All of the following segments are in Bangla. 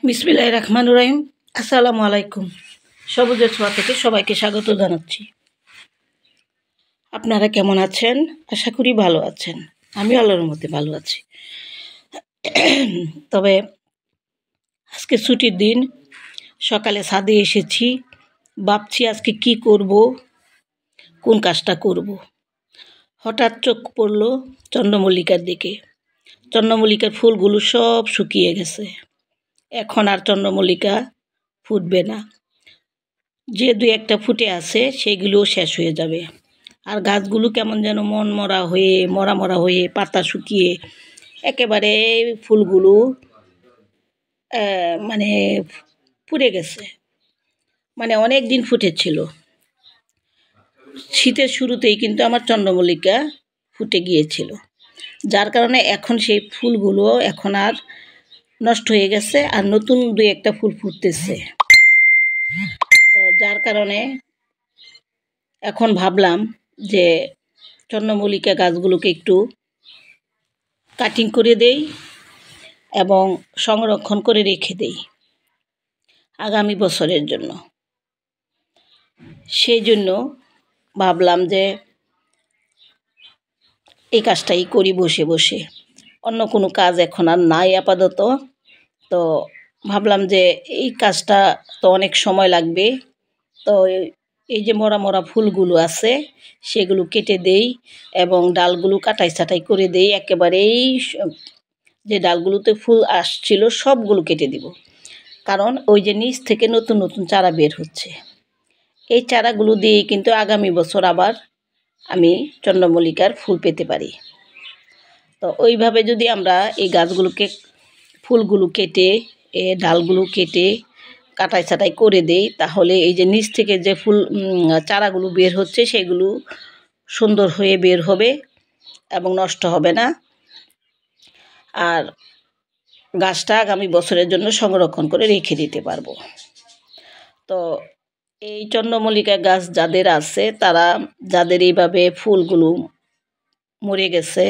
বিসমিল্লাহির রহমানির রহিম। আসসালামু আলাইকুম। সবুজের ছোঁয়া থেকে সবাইকে স্বাগত জানাচ্ছি। আপনারা কেমন আছেন? আশা করি ভালো আছেন। আমি আল্লাহর রহমতে ভালো আছি। তবে আজকে ছুটির দিন, সকালে ছাদে এসেছি, ভাবছি আজকে কি করব, কোন কাজটা করব। হঠাৎ চোখ পড়ল চন্দ্রমল্লিকার দিকে। চন্দ্রমল্লিকার ফুলগুলো সব শুকিয়ে গেছে। এখন আর চন্দ্রমল্লিকা ফুটবে না। যে দুই একটা ফুটে আছে সেগুলোও শেষ হয়ে যাবে। আর গাছগুলো কেমন যেন মরা মরা হয়ে পাতা শুকিয়ে একেবারে ফুলগুলো মানে পুড়ে গেছে। মানে অনেক দিন ফুটেছিল। শীতের শুরুতেই কিন্তু আমার চন্দ্রমল্লিকা ফুটে গিয়েছিল, যার কারণে এখন সেই ফুলগুলো এখন আর নষ্ট হয়ে গেছে, আর নতুন দুই একটা ফুল ফুটতেছে। তো যার কারণে এখন ভাবলাম যে চন্দ্রমল্লিকা গাছগুলোকে একটু কাটিং করে দেই এবং সংরক্ষণ করে রেখে দেই আগামী বছরের জন্য। সেই জন্য ভাবলাম যে এই কাজটাই করি বসে বসে। অন্য কোনো কাজ এখন আর নাই আপাতত। তো ভাবলাম যে এই কাজটা তো অনেক সময় লাগবে। তো এই যে মরা মরা ফুলগুলো আছে সেগুলো কেটে দেই এবং ডালগুলো কাটাই ছাঁটাই করে দেই। একেবারেই যে ডালগুলোতে ফুল আসছিল সবগুলো কেটে দিব, কারণ ওই যে নিচ থেকে নতুন নতুন চারা বের হচ্ছে। এই চারাগুলো দিয়ে কিন্তু আগামী বছর আবার আমি চন্দ্রমল্লিকার ফুল পেতে পারি। তো ওইভাবে যদি আমরা এই গাছগুলোকে ফুলগুলো কেটে ডালগুলো কেটে কাটাই ছাঁটাই করে দেই, তাহলে এই যে নিচ থেকে যে ফুল চারাগুলো বের হচ্ছে সেগুলো সুন্দর হয়ে বের হবে এবং নষ্ট হবে না। আর গাছটা আগামী বছরের জন্য সংরক্ষণ করে রেখে দিতে পারবো। তো এই চন্দ্রমল্লিকা গাছ যাদের আছে, তারা যাদের এইভাবে ফুলগুলো মরে গেছে,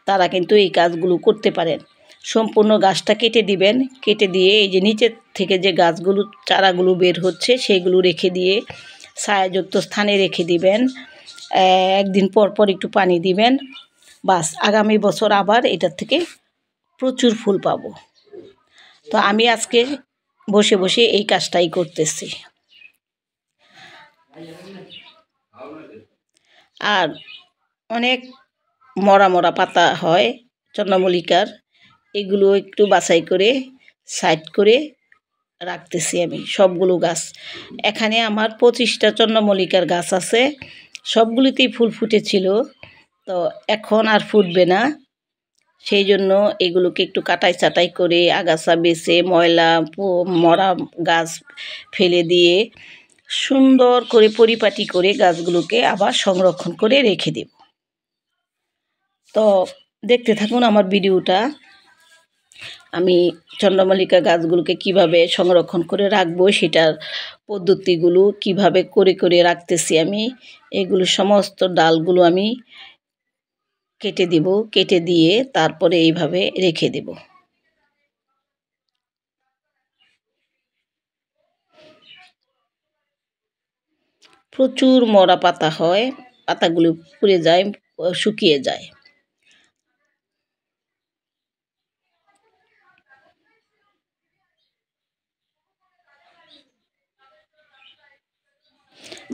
তারা কিন্তু এই কাজগুলো করতে পারেন। সম্পূর্ণ গাছটা কেটে দিবেন, কেটে দিয়ে এই যে নিচের থেকে যে গাছগুলো চারাগুলো বের হচ্ছে সেগুলো রেখে দিয়ে ছায়াযুক্ত স্থানে রেখে দিবেন। একদিন পর পর একটু পানি দিবেন। বাস, আগামী বছর আবার এটার থেকে প্রচুর ফুল পাবো। তো আমি আজকে বসে বসে এই কাজটাই করতেছি। আর অনেক মরা মরা পাতা হয় চন্দ্রমল্লিকার, এগুলো একটু বাছাই করে সাইড করে রাখতেছি আমি সবগুলো গাছ। এখানে আমার 25টা চন্দ্রমল্লিকার গাছ আছে, সবগুলিতেই ফুল ফুটেছিল। তো এখন আর ফুটবে না, সেই জন্য এগুলোকে একটু কাটাই ছাঁটাই করে আগাছা বেছে ময়লা মরা গাছ ফেলে দিয়ে সুন্দর করে পরিপাটি করে গাছগুলোকে আবার সংরক্ষণ করে রেখে দেব। তো দেখতে থাকুন আমার ভিডিওটা। আমি চন্দ্রমল্লিকা গাছগুলোকে কিভাবে সংরক্ষণ করে রাখবো, সেটার পদ্ধতিগুলো কিভাবে করে করে রাখতেছি আমি, এগুলো সমস্ত ডালগুলো আমি কেটে দিব, কেটে দিয়ে তারপরে এইভাবে রেখে দেব। প্রচুর মরা পাতা হয়, পাতাগুলো পুড়ে যায়, শুকিয়ে যায়।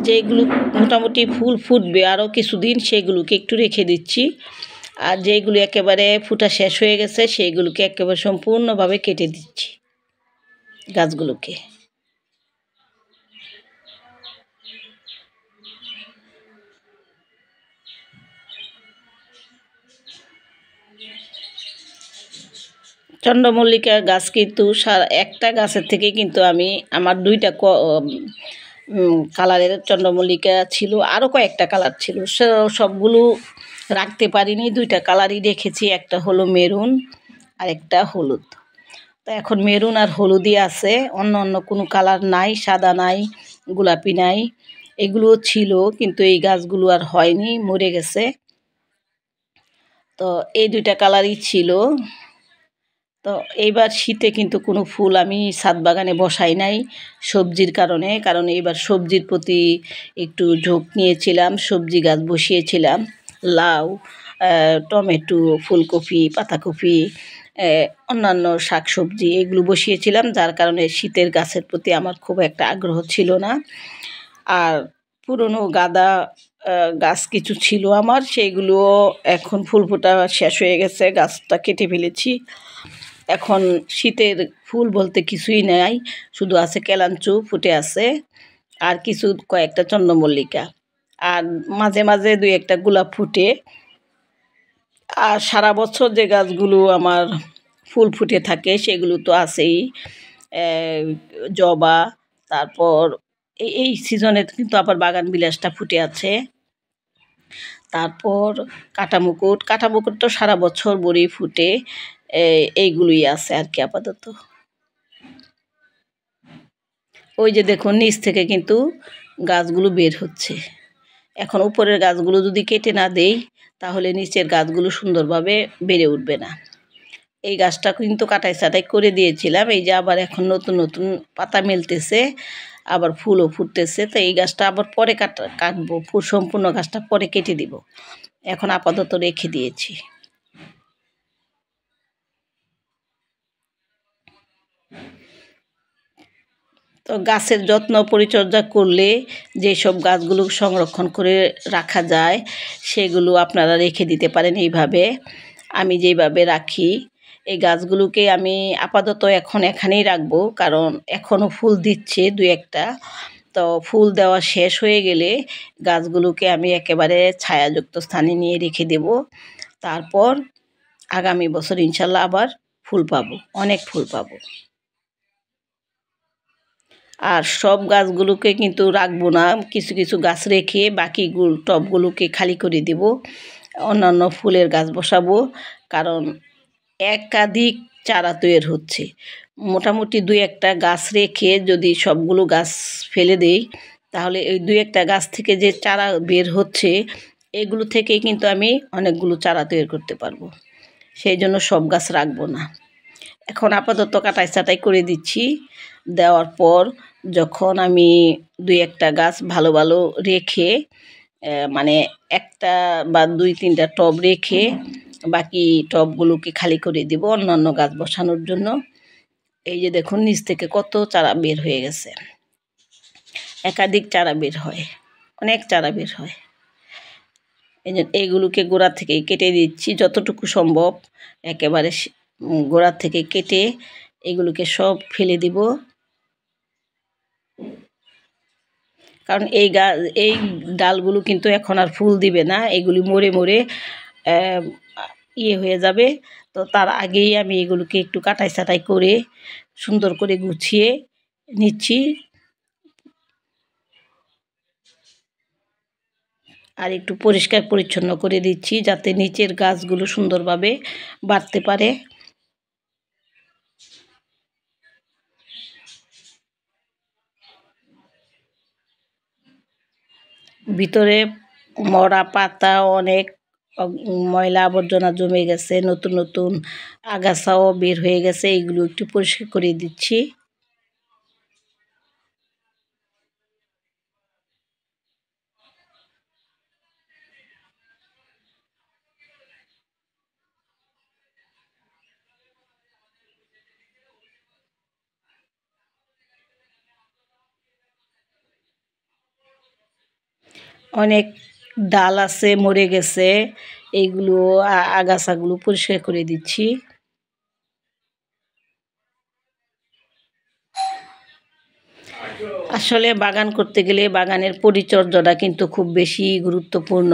যেগুলো মোটামুটি ফুল ফুটবে আরও কিছুদিন, সেগুলোকে একটু রেখে দিচ্ছি। আর যেগুলো একেবারে ফুটা শেষ হয়ে গেছে সেইগুলোকে একেবারে সম্পূর্ণভাবে কেটে দিচ্ছি গাছগুলোকে। চন্দ্রমল্লিকার গাছ কিন্তু একটা গাছের থেকে কিন্তু আমি আমার দুইটা কালারের চন্দ্রমল্লিকা ছিল, আরও কয়েকটা কালার ছিল, সবগুলো রাখতে পারিনি, দুইটা কালারই রেখেছি। একটা হলো মেরুন আর একটা হলুদ। তো এখন মেরুন আর হলুদই আছে, অন্য অন্য কোনো কালার নাই, সাদা নাই, গোলাপি নাই। এগুলোও ছিল কিন্তু এই গাছগুলো আর হয়নি, মরে গেছে। তো এই দুইটা কালারই ছিল। তো এইবার শীতে কিন্তু কোনো ফুল আমি ছাদ বাগানে বসাই নাই সবজির কারণে, কারণ এইবার সবজির প্রতি একটু ঝোঁক নিয়েছিলাম, সবজি গাছ বসিয়েছিলাম, লাউ, টমেটো, ফুলকপি, পাতাকপি, অন্যান্য শাকসবজি এগুলো বসিয়েছিলাম, যার কারণে শীতের গাছের প্রতি আমার খুব একটা আগ্রহ ছিল না। আর পুরনো গাঁদা গাছ কিছু ছিল আমার, সেইগুলোও এখন ফুল ফোটা শেষ হয়ে গেছে, গাছটা কেটে ফেলেছি। এখন শীতের ফুল বলতে কিছুই নাই, শুধু আছে কেলাঞ্চু ফুটে আছে, আর কিছু কয়েকটা চন্দ্রমল্লিকা, আর মাঝে মাঝে দুই একটা গোলাপ ফুটে। আর সারা বছর যে গাছগুলো আমার ফুল ফুটে থাকে সেগুলো তো আছেই, জবা, তারপর এই সিজনে কিন্তু আবার বাগান বিলাসটা ফুটে আছে, তারপর কাঁটামুকুট, কাঁটামুকুট তো সারা বছর ভরেই ফুটে। এইগুলোই আছে আর কি আপাতত। ওই যে দেখুন নিচ থেকে কিন্তু গাছগুলো বের হচ্ছে। এখন উপরের গাছগুলো যদি কেটে না দেই তাহলে নিচের গাছগুলো সুন্দরভাবে বেড়ে উঠবে না। এই গাছটা কিন্তু কাটাই ছাঁটাই করে দিয়েছিলাম, এই যে আবার এখন নতুন নতুন পাতা মেলতেছে, আবার ফুলও ফুটতেছে। তো এই গাছটা আবার পরে কাটবো, ফুল সম্পূর্ণ গাছটা পরে কেটে দিব, এখন আপাতত রেখে দিয়েছি। তো গাছের যত্ন পরিচর্যা করলে যেসব গাছগুলো সংরক্ষণ করে রাখা যায় সেগুলো আপনারা রেখে দিতে পারেন এইভাবে। আমি যেইভাবে রাখি, এই গাছগুলোকে আমি আপাতত এখন এখানেই রাখবো, কারণ এখনও ফুল দিচ্ছে দুই একটা। তো ফুল দেওয়া শেষ হয়ে গেলে গাছগুলোকে আমি একেবারে ছায়াযুক্ত স্থানে নিয়ে রেখে দেব। তারপর আগামী বছর ইনশাল্লাহ আবার ফুল পাবো, অনেক ফুল পাবো। আর সব গাছগুলোকে কিন্তু রাখবো না, কিছু কিছু গাছ রেখে বাকি টবগুলোকে খালি করে দেব, অন্যান্য ফুলের গাছ বসাবো। কারণ একাধিক চারা তৈরি হচ্ছে, মোটামুটি দুই একটা গাছ রেখে যদি সবগুলো গাছ ফেলে দেই তাহলে ওই দুই একটা গাছ থেকে যে চারা বের হচ্ছে এগুলো থেকেই কিন্তু আমি অনেকগুলো চারা তৈরি করতে পারবো। সেই জন্য সব গাছ রাখবো না, এখন আপাতত কাটাই ছাঁটাই করে দিচ্ছি। দেওয়ার পর যখন আমি দুই একটা গাছ ভালো ভালো রেখে, মানে একটা বা দুই তিনটা টব রেখে বাকি টবগুলোকে খালি করে দিব অন্যান্য গাছ বসানোর জন্য। এই যে দেখুন নিচ থেকে কত চারা বের হয়ে গেছে, একাধিক চারা বের হয়, অনেক চারা বের হয়। এই যে এইগুলোকে গোড়া থেকেই কেটে দিচ্ছি যতটুকু সম্ভব, একেবারে গোড়া থেকে কেটে এগুলোকে সব ফেলে দিব। কারণ এই ডালগুলো কিন্তু এখন আর ফুল দিবে না, এগুলি মরে মরে ইয়ে হয়ে যাবে। তো তার আগেই আমি এগুলোকে একটু কাটাই ছাঁটাই করে সুন্দর করে গুছিয়ে নিচ্ছি, আর একটু পরিষ্কার পরিচ্ছন্ন করে দিচ্ছি যাতে নিচের গাছগুলো সুন্দরভাবে বাড়তে পারে। ভিতরে মরা পাতা, অনেক ময়লা আবর্জনা জমে গেছে, নতুন নতুন আগাছাও বের হয়ে গেছে, এইগুলো একটু পরিষ্কার করে দিচ্ছি। অনেক ডাল আছে মরে গেছে, এইগুলো আগাছাগুলো পরিষ্কার করে দিচ্ছি। আসলে বাগান করতে গেলে বাগানের পরিচর্যাটা কিন্তু খুব বেশি গুরুত্বপূর্ণ।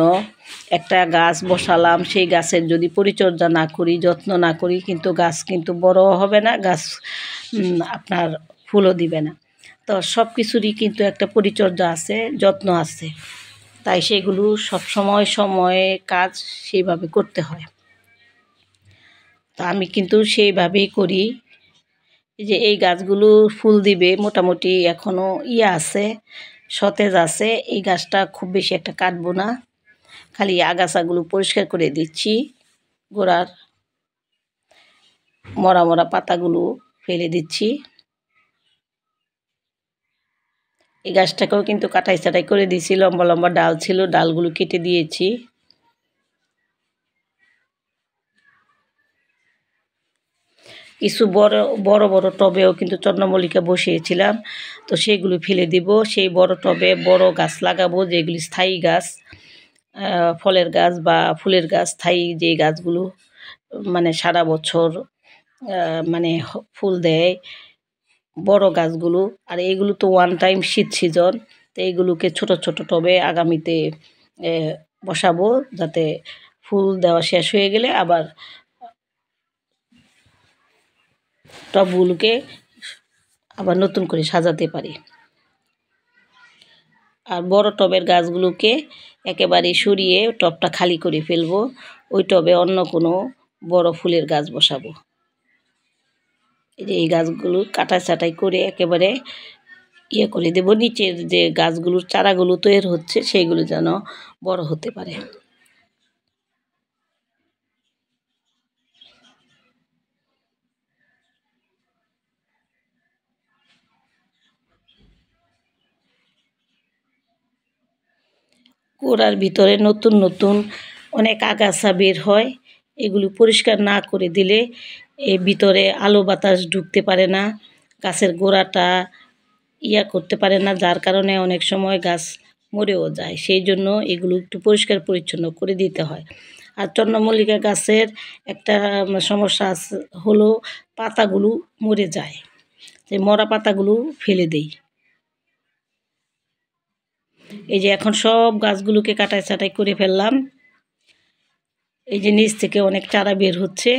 একটা গাছ বসালাম, সেই গাছের যদি পরিচর্যা না করি, যত্ন না করি, কিন্তু গাছ কিন্তু বড় হবে না, গাছ আপনার ফুলও দিবে না। তো সব কিছুরই কিন্তু একটা পরিচর্যা আছে, যত্ন আছে, তাই সেগুলো সব সময় সময়ে কাজ সেইভাবে করতে হয়। তো আমি কিন্তু সেইভাবেই করি। এই যে এই গাছগুলো ফুল দিবে মোটামুটি এখনও আছে, সতেজ আছে, এই গাছটা খুব বেশি একটা কাটবো না, খালি আগাছাগুলো পরিষ্কার করে দিচ্ছি গোড়ার। মরা মরা পাতাগুলো ফেলে দিচ্ছি। এই গাছটাকেও কিন্তু কাটাই ছাটাই করে দিয়েছি, লম্বা লম্বা ডাল ছিল, ডালগুলো কেটে দিয়েছি। কিছু বড় বড় বড় টবেও কিন্তু চন্দ্রমল্লিকা বসিয়েছিলাম, তো সেগুলো ফেলে দিব। সেই বড় টবে বড় গাছ লাগাবো, যেগুলি স্থায়ী গাছ, ফলের গাছ বা ফুলের গাছ, স্থায়ী যে গাছগুলো মানে সারা বছর মানে ফুল দেয়, বড় গাছগুলো। আর এইগুলো তো ওয়ান টাইম শীত সিজন, তো এইগুলোকে ছোট ছোট টবে আগামীতে বসাবো, যাতে ফুল দেওয়া শেষ হয়ে গেলে আবার টবগুলোকে আবার নতুন করে সাজাতে পারি। আর বড় টবের গাছগুলোকে একেবারে সরিয়ে টবটা খালি করে ফেলবো, ওই টবে অন্য কোনো বড় ফুলের গাছ বসাবো। এই যে এই গাছগুলো কাটা ছাটাই করে একেবারে ইয়ে করে দেব, নিচের যে গাছগুলোর চারাগুলো তৈরি হচ্ছে সেইগুলো যেন বড় হতে পারে। গোড়ার ভিতরে নতুন নতুন অনেক আগাছা বের হয়, এগুলো পরিষ্কার না করে দিলে এর ভিতরে আলো বাতাস ঢুকতে পারে না, গাছের গোড়াটা করতে পারে না, যার কারণে অনেক সময় গাছ মরেও যায়। সেই জন্য এগুলো একটু পরিষ্কার পরিচ্ছন্ন করে দিতে হয়। আর চন্দ্রমল্লিকা গাছের একটা সমস্যা হলো পাতাগুলো মরে যায়, যে মরা পাতাগুলো ফেলে দেই। এই যে এখন সব গাছগুলোকে কাটাই ছাটাই করে ফেললাম। এই যে নিচ থেকে অনেক চারা বের হচ্ছে।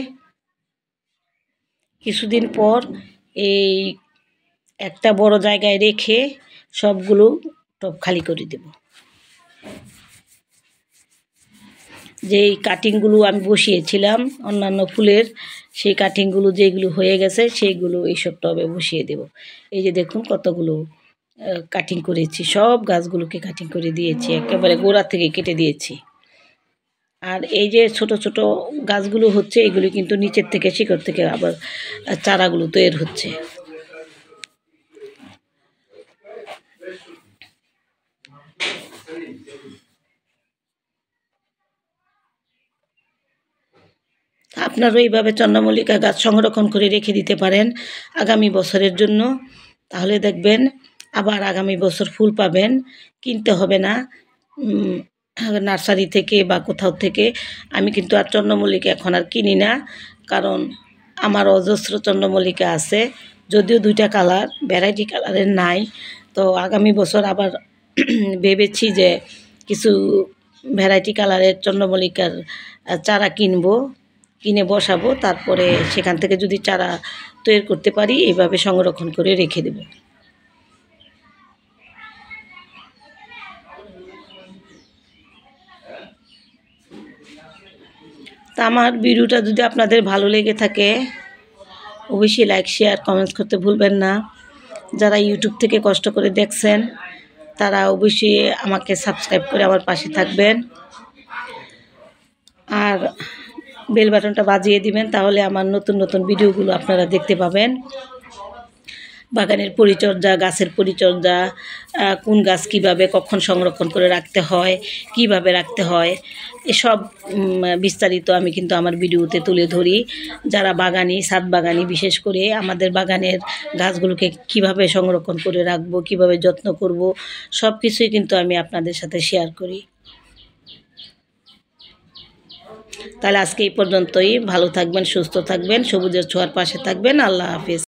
কিছুদিন পর এই একটা বড় জায়গায় রেখে সবগুলো টব খালি করে দেব। যেই কাটিংগুলো আমি বসিয়েছিলাম অন্যান্য ফুলের, সেই কাটিংগুলো যেগুলো হয়ে গেছে সেইগুলো এইসব টবে বসিয়ে দেব। এই যে দেখুন কতগুলো কাটিং করেছি, সব গাছগুলোকে কাটিং করে দিয়েছি, একেবারে গোড়া থেকে কেটে দিয়েছি। আর এই যে ছোট ছোট গাছগুলো হচ্ছে, এগুলো কিন্তু নিচের থেকে শিকড় থেকে আবার চারাগুলো তৈরি হচ্ছে। আপনারাও এইভাবে চন্দ্রমল্লিকা গাছ সংরক্ষণ করে রেখে দিতে পারেন আগামী বছরের জন্য, তাহলে দেখবেন আবার আগামী বছর ফুল পাবেন, কিনতে হবে না নার্সারি থেকে বা কোথাও থেকে। আমি কিন্তু আর চন্দ্রমল্লিকা এখন আর কিনি না, কারণ আমার অজস্র চন্দ্রমল্লিকা আছে, যদিও 2টা কালার, ভ্যারাইটি কালারের নাই। তো আগামী বছর আবার ভেবেছি যে কিছু ভ্যারাইটি কালারের চন্দ্রমল্লিকার চারা কিনবো, কিনে বসাবো, তারপরে সেখান থেকে যদি চারা তৈরি করতে পারি এইভাবে সংরক্ষণ করে রেখে দেব। তা আমার ভিডিওটা যদি আপনাদের ভালো লেগে থাকে অবশ্যই লাইক শেয়ার কমেন্টস করতে ভুলবেন না। যারা ইউটিউব থেকে কষ্ট করে দেখছেন তারা অবশ্যই আমাকে সাবস্ক্রাইব করে আমার পাশে থাকবেন, আর বেল বাটনটা বাজিয়ে দিবেন, তাহলে আমার নতুন নতুন ভিডিওগুলো আপনারা দেখতে পাবেন। বাগানের পরিচর্যা, গাছের পরিচর্যা, কোন গাছ কীভাবে কখন সংরক্ষণ করে রাখতে হয়, কিভাবে রাখতে হয়, এসব বিস্তারিত আমি কিন্তু আমার ভিডিওতে তুলে ধরি। যারা বাগানি, ছাদ বাগানি, বিশেষ করে আমাদের বাগানের গাছগুলোকে কিভাবে সংরক্ষণ করে রাখবো, কিভাবে যত্ন করব, সব কিছুই কিন্তু আমি আপনাদের সাথে শেয়ার করি। তাহলে আজকে এই পর্যন্তই। ভালো থাকবেন, সুস্থ থাকবেন, সবুজের ছোঁয়ার পাশে থাকবেন। আল্লাহ হাফেজ।